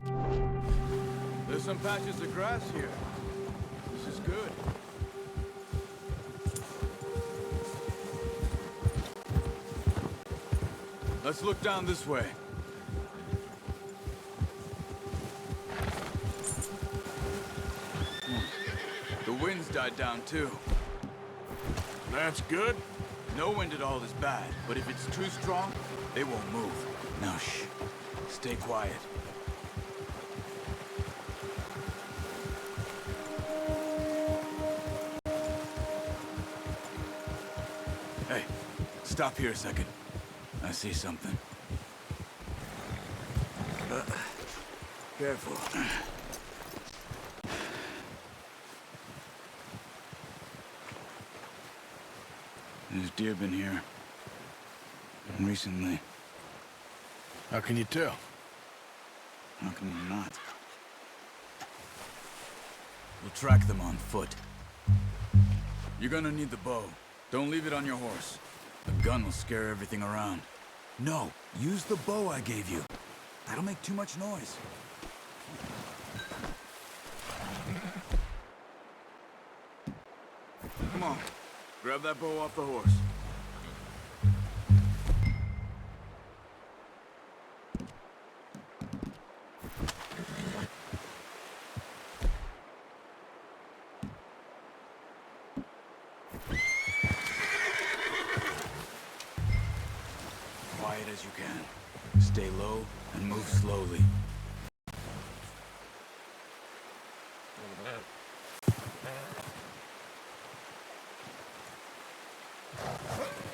There's some patches of grass here. This is good. Let's look down this way. The wind's died down too. That's good. No wind at all is bad, but if it's too strong, they won't move. Now shh. Stay quiet. Hey, stop here a second. I see something. Careful. There's deer been here. Recently. How can you tell? How can you not? We'll track them on foot. You're gonna need the bow. Don't leave it on your horse. The gun will scare everything around. No, use the bow I gave you. That'll make too much noise. Come on, grab that bow off the horse. Quiet as you can. Stay low and move slowly.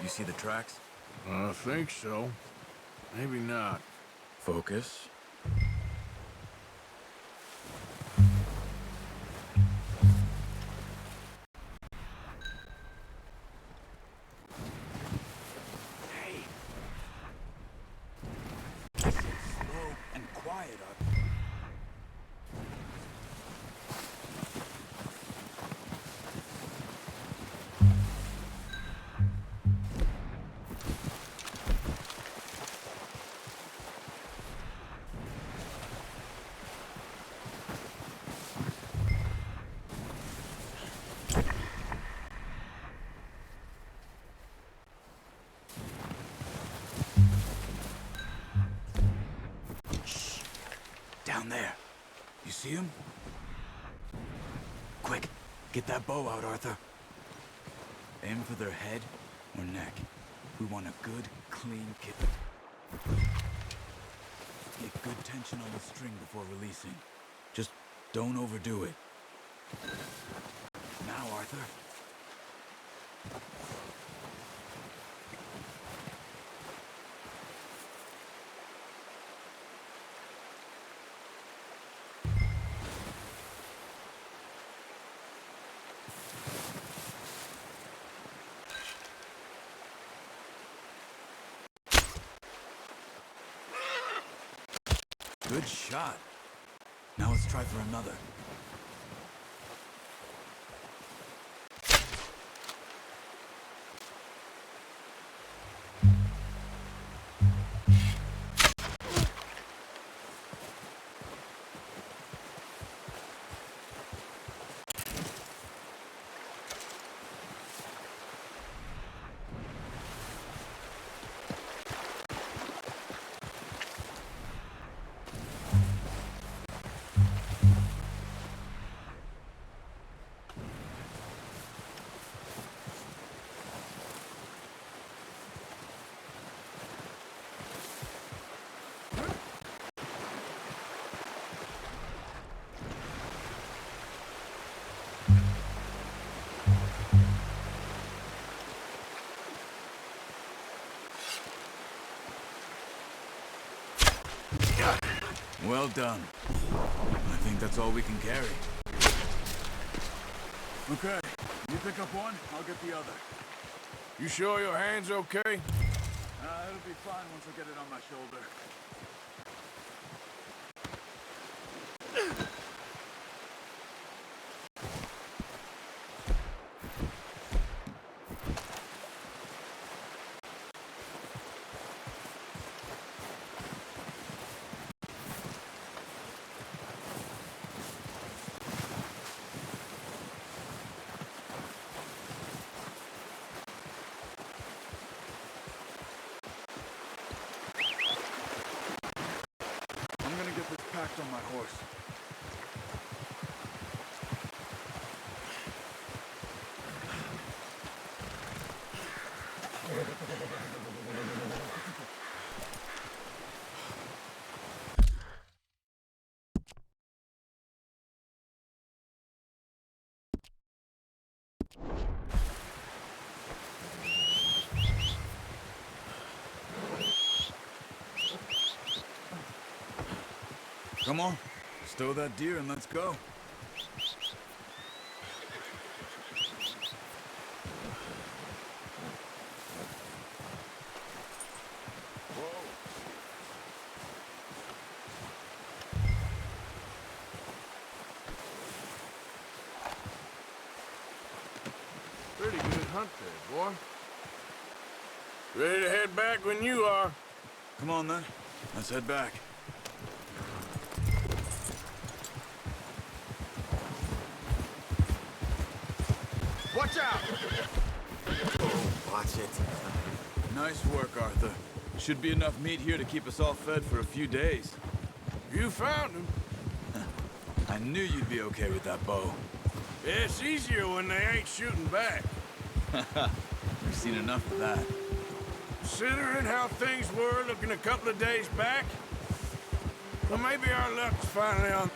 You see the tracks? I think so. Maybe not. Focus. Hey! Slow and quiet, Arthur. Down there. You see him? Quick, get that bow out, Arthur. Aim for their head or neck. We want a good, clean kill. Get good tension on the string before releasing. Just don't overdo it. Now, Arthur. Good shot. Now let's try for another. Well done. I think that's all we can carry. Okay, you pick up one, I'll get the other. You sure your hand's okay? It'll be fine once I get it on my shoulder. Come on, stow that deer and let's go. Pretty good hunt there, boy. Ready to head back when you are. Come on then, let's head back. Watch out! Watch it. Nice work, Arthur. Should be enough meat here to keep us all fed for a few days. You found him. I knew you'd be okay with that bow. It's easier when they ain't shooting back. We've seen enough of that. Considering how things were looking a couple of days back, well, maybe our luck's finally on.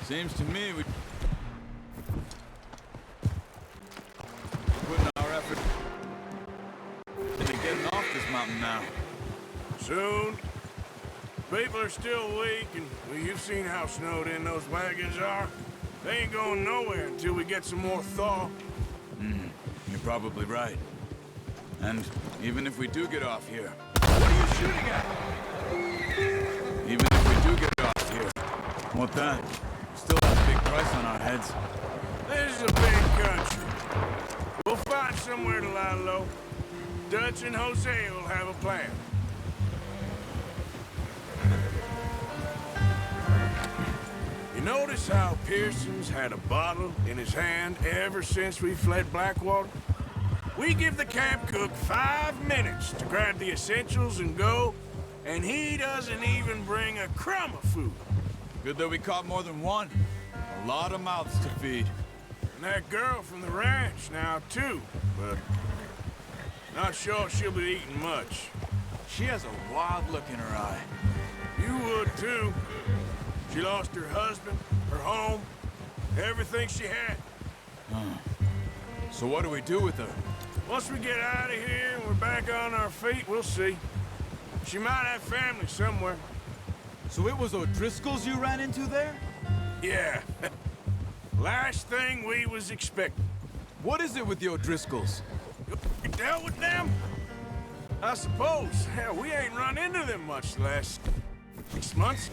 Seems to me we putting our effort into getting off this mountain now. Soon. People are still weak, and well, you've seen how snowed in those wagons are. They ain't going nowhere until we get some more thaw. You're probably right. And even if we do get off here, what are you shooting at? Even if we do get off here, what then? Still have a big price on our heads. This is a big country. We'll find somewhere to lie low. Dutch and Jose will have a plan. You notice how Pearson's had a bottle in his hand ever since we fled Blackwater? We give the camp cook 5 minutes to grab the essentials and go, and he doesn't even bring a crumb of food. Good that we caught more than one. A lot of mouths to feed. And that girl from the ranch now, too, but not sure she'll be eating much. She has a wild look in her eye. You would, too. She lost her husband, her home, everything she had. So what do we do with her? Once we get out of here and we're back on our feet, we'll see. She might have family somewhere. So it was O'Driscoll's you ran into there? Yeah. Last thing we was expecting. What is it with the O'Driscolls? You dealt with them? I suppose. Hell, we ain't run into them much the last 6 months.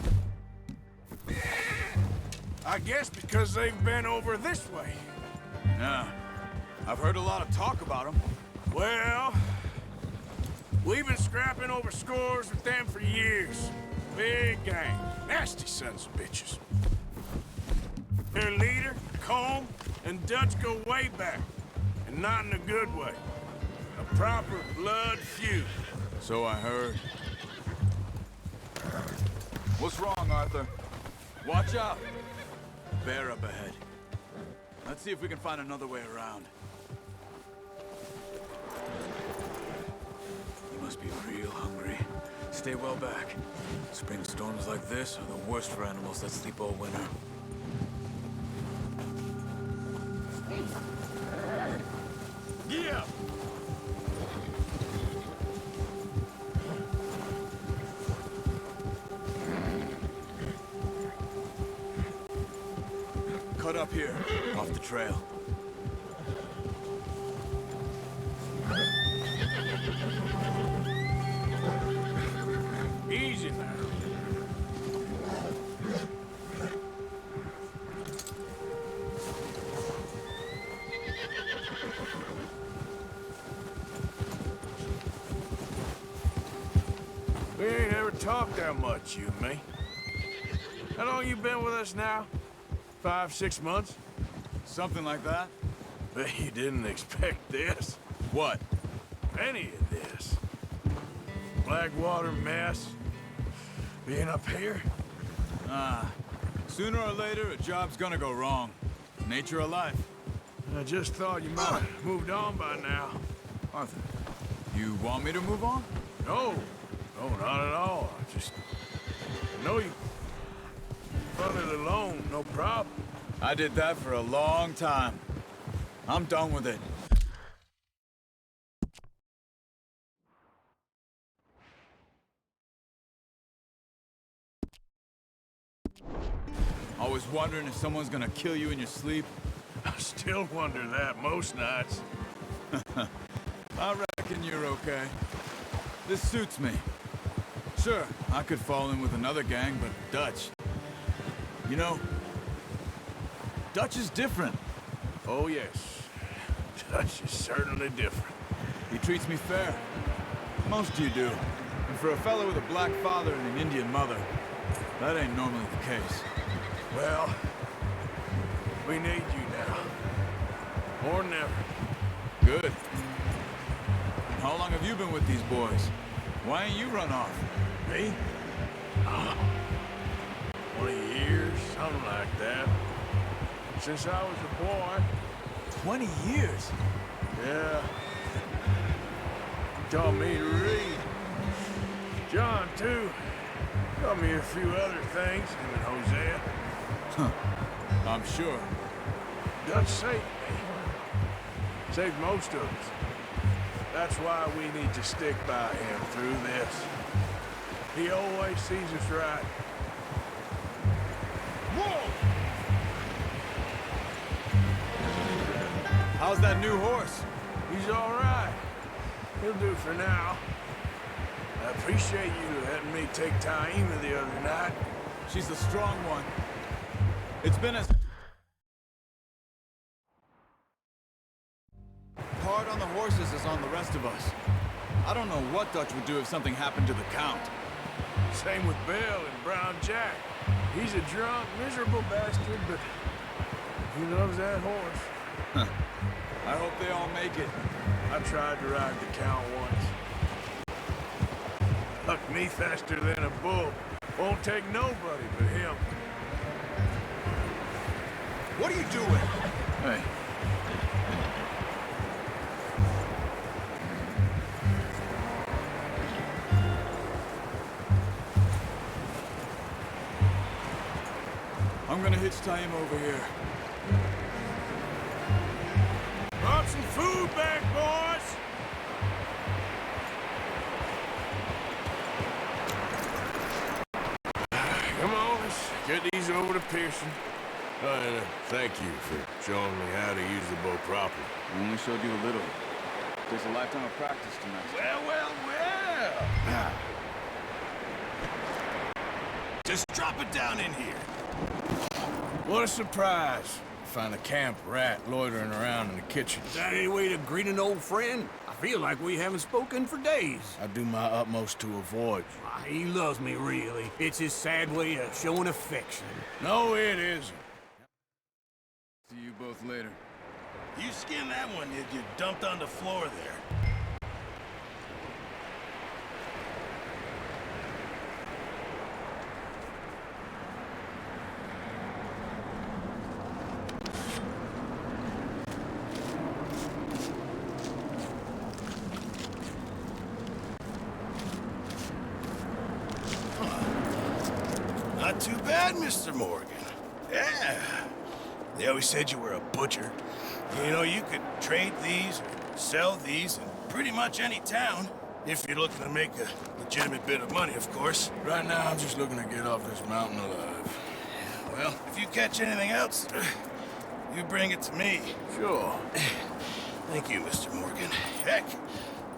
I guess because they've been over this way. Yeah. I've heard a lot of talk about them. Well, we've been scrapping over scores with them for years. Big gang. Nasty sons of bitches. Their leader, Combe, and Dutch go way back. And not in a good way. A proper blood feud. So I heard. What's wrong, Arthur? Watch out! Bear up ahead. Let's see if we can find another way around. You must be real hungry. Stay well back. Spring storms like this are the worst for animals that sleep all winter. Yeah! Cut up here, off the trail. Easy now. We ain't ever talked that much, you and me. How long you been with us now? 5, 6 months? Something like that? Bet you didn't expect this. What? Any of this. Blackwater mess. Being up here. Sooner or later, a job's gonna go wrong. Nature of life. I just thought you might have moved on by now. Arthur, you want me to move on? No. No, not at all. I know you. Run it alone, no problem. I did that for a long time. I'm done with it. Always wondering if someone's gonna kill you in your sleep. I still wonder that most nights. I reckon you're okay. This suits me. Sure, I could fall in with another gang, but Dutch... You know, Dutch is different. Oh, yes. Dutch is certainly different. He treats me fair. Most of you do. And for a fellow with a black father and an Indian mother, that ain't normally the case. Well, we need you now. More than ever. Good. How long have you been with these boys? Why ain't you run off? Me? 20 years, something like that. Since I was a boy. 20 years? Yeah. Taught me to read. John, too. Taught me a few other things, him and Hosea. Huh. I'm sure. Dutch saved me. Saved most of us. That's why we need to stick by him through this. He always sees us right. Whoa! How's that new horse? He's all right. He'll do for now. I appreciate you letting me take Taima the other night. She's the strong one. It's been as hard on the horses as on the rest of us. I don't know what Dutch would do if something happened to the Count. Same with Bill and Brown Jack. He's a drunk, miserable bastard, but he loves that horse. I hope they all make it. I tried to ride the Count once. Hucked me faster than a bull. Won't take nobody but him. What are you doing? Hey. I'm gonna hitch Taima over here. Brought some food back, boys! Come on, let's get these over to Pearson. Thank you for showing me how to use the bow properly. I only showed you a little. There's a lifetime of practice tonight. Well! Just drop it down in here. What a surprise. Find a camp rat loitering around in the kitchen. Is that any way to greet an old friend? I feel like we haven't spoken for days. I do my utmost to avoid you. Why, he loves me, really. It's his sad way of showing affection. No, it isn't. See you both later. You skinned that one you dumped on the floor there. Not too bad, Mr. Morgan. Yeah. They always said you were a butcher. You know, you could trade these or sell these in pretty much any town. If you're looking to make a legitimate bit of money, of course. Right now, I'm just looking to get off this mountain alive. Well, if you catch anything else, you bring it to me. Sure. Thank you, Mr. Morgan. Heck,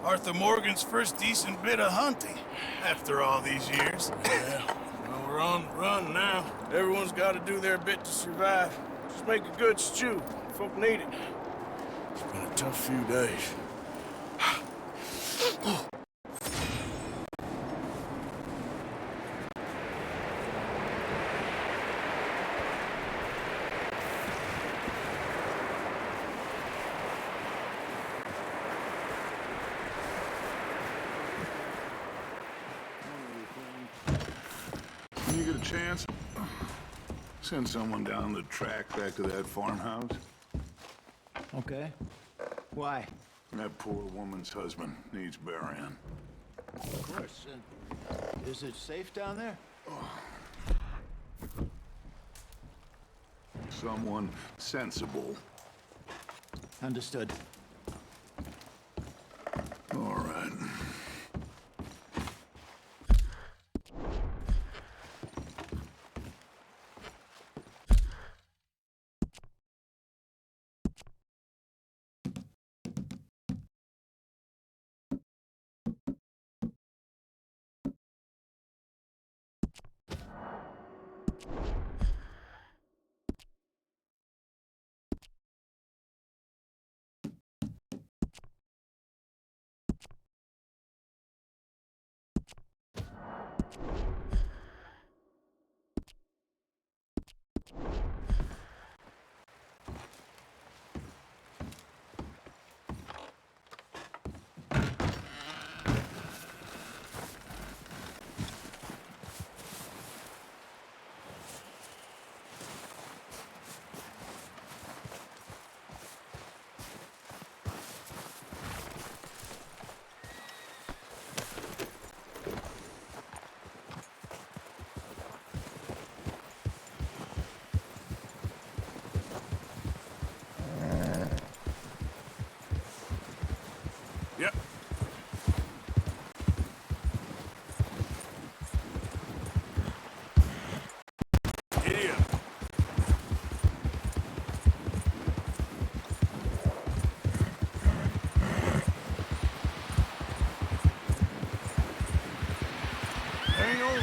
Arthur Morgan's first decent bit of hunting after all these years. Yeah. Well, we're on the run now. Everyone's got to do their bit to survive. Just make a good stew. Folk need it. It's been a tough few days. When you get a chance, send someone down the track back to that farmhouse. Okay. Why? That poor woman's husband needs burying. Of course. Is it safe down there? someone sensible. Understood. All right. Yep. Giddy up. Hang on.